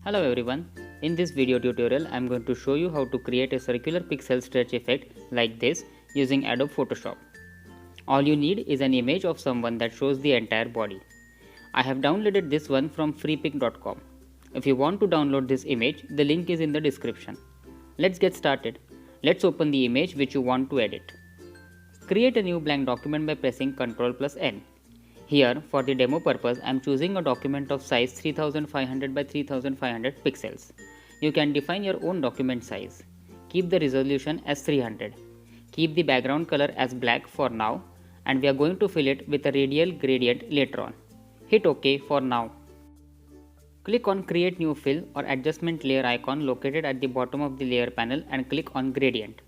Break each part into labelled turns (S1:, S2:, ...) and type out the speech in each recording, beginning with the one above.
S1: Hello everyone, in this video tutorial I am going to show you how to create a circular pixel stretch effect like this using Adobe Photoshop. All you need is an image of someone that shows the entire body. I have downloaded this one from freepik.com. If you want to download this image, the link is in the description. Let's get started. Let's open the image which you want to edit. Create a new blank document by pressing Ctrl+N. Here, for the demo purpose, I am choosing a document of size 3500 by 3500 pixels. You can define your own document size. Keep the resolution as 300. Keep the background color as black for now, and we are going to fill it with a radial gradient later on. Hit OK for now. Click on Create New Fill or Adjustment Layer icon located at the bottom of the layer panel and click on Gradient.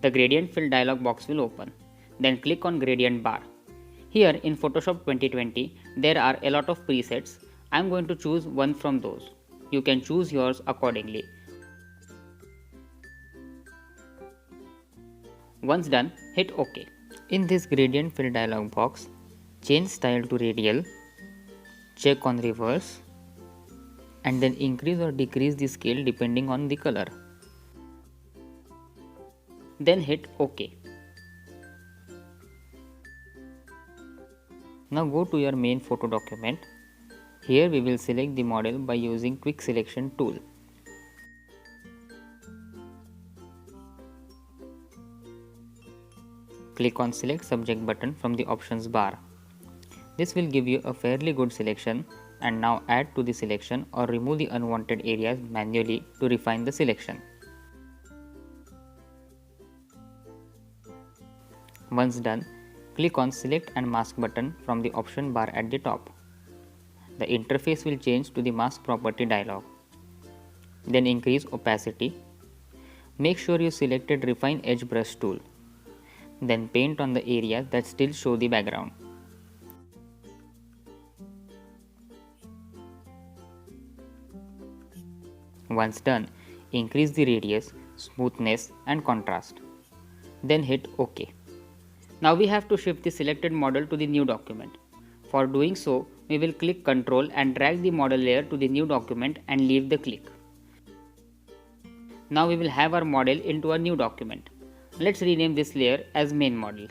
S1: The Gradient Fill dialog box will open. Then click on Gradient Bar. Here in Photoshop 2020, there are a lot of presets. I am going to choose one from those. You can choose yours accordingly. Once done, hit OK. In this Gradient Fill dialog box, change style to radial, check on reverse, and then increase or decrease the scale depending on the color. Then hit OK. Now go to your main photo document. Here we will select the model by using Quick Selection tool. Click on Select Subject button from the options bar. This will give you a fairly good selection, and now add to the selection or remove the unwanted areas manually to refine the selection. Once done, click on Select and Mask button from the option bar at the top. The interface will change to the Mask Property dialog. Then increase opacity. Make sure you selected Refine Edge Brush tool. Then paint on the areas that still show the background. Once done, increase the radius, smoothness and contrast. Then hit OK. Now we have to shift the selected model to the new document. For doing so, we will click Ctrl and drag the model layer to the new document and leave the click. Now we will have our model into a new document. Let's rename this layer as Main Model.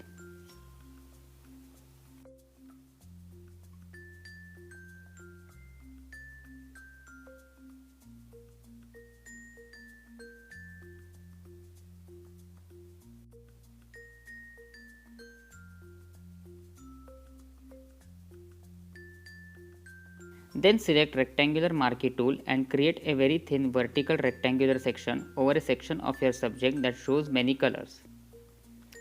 S1: Then select Rectangular Marquee tool and create a very thin vertical rectangular section over a section of your subject that shows many colors.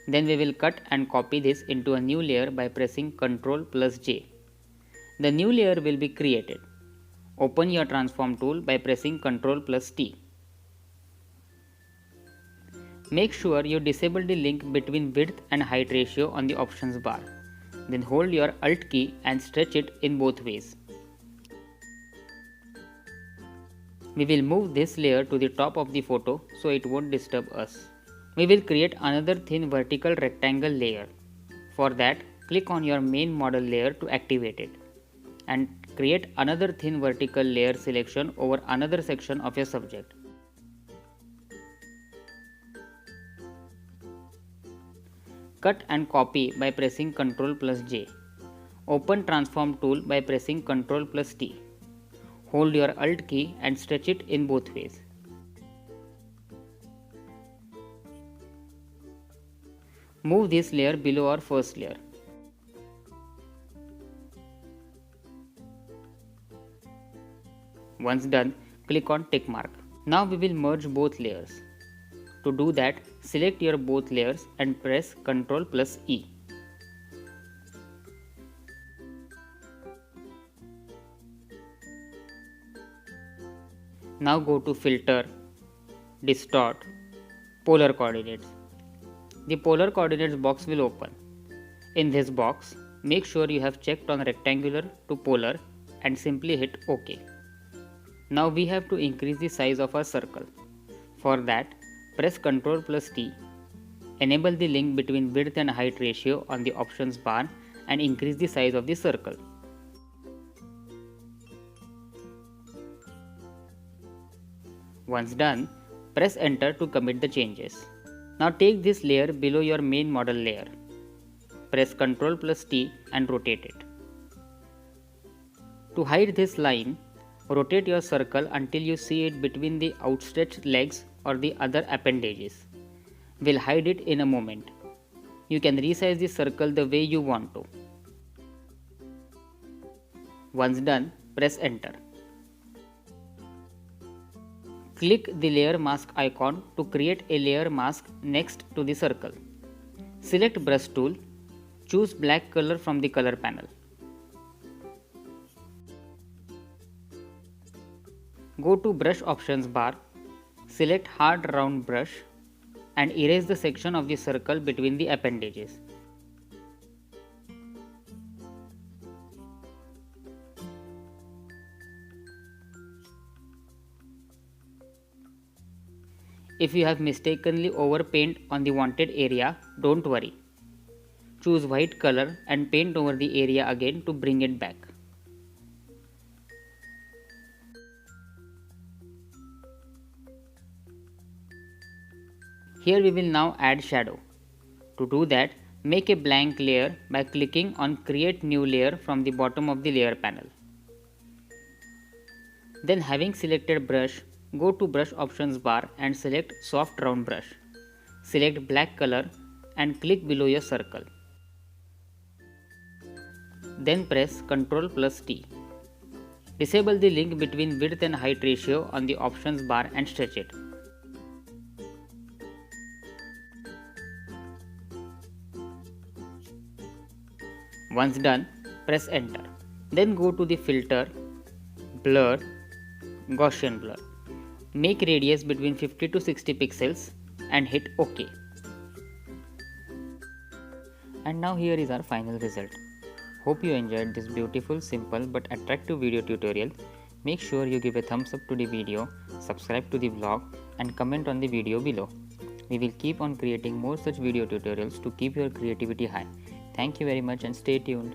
S1: Then we will cut and copy this into a new layer by pressing Ctrl+J. The new layer will be created. Open your transform tool by pressing Ctrl+T. Make sure you disable the link between width and height ratio on the options bar. Then hold your Alt key and stretch it in both ways. We will move this layer to the top of the photo so it won't disturb us. We will create another thin vertical rectangle layer. For that, click on your main model layer to activate it and create another thin vertical layer selection over another section of your subject. Cut and copy by pressing Ctrl+J. Open transform tool by pressing Ctrl+T. Hold your Alt key and stretch it in both ways. Move this layer below our first layer. Once done, click on tick mark. Now we will merge both layers. To do that, select your both layers and press Ctrl+E. Now go to Filter, Distort, Polar Coordinates. The Polar Coordinates box will open. In this box, make sure you have checked on Rectangular to Polar and simply hit OK. Now we have to increase the size of our circle. For that, press Ctrl+T. Enable the link between width and height ratio on the options bar and increase the size of the circle. Once done, press enter to commit the changes. Now take this layer below your main model layer. Press Ctrl plus T and rotate it. To hide this line, rotate your circle until you see it between the outstretched legs or the other appendages. We'll hide it in a moment. You can resize the circle the way you want to. Once done, press enter. Click the layer mask icon to create a layer mask next to the circle. Select brush tool. Choose black color from the color panel. Go to brush options bar. Select hard round brush and erase the section of the circle between the appendages. If you have mistakenly overpaint on the wanted area, don't worry. Choose white color and paint over the area again to bring it back. Here we will now add shadow. To do that, make a blank layer by clicking on Create New Layer from the bottom of the layer panel. Then having selected brush, go to brush options bar and select soft round brush. Select black color and click below your circle. Then press Ctrl plus T. Disable the link between width and height ratio on the options bar and stretch it. Once done, press enter. Then go to the filter, blur, Gaussian blur. Make radius between 50 to 60 pixels and hit OK. And now here is our final result. Hope you enjoyed this beautiful, simple but attractive video tutorial. Make sure you give a thumbs up to the video, subscribe to the vlog and comment on the video below. We will keep on creating more such video tutorials to keep your creativity high. Thank you very much and stay tuned.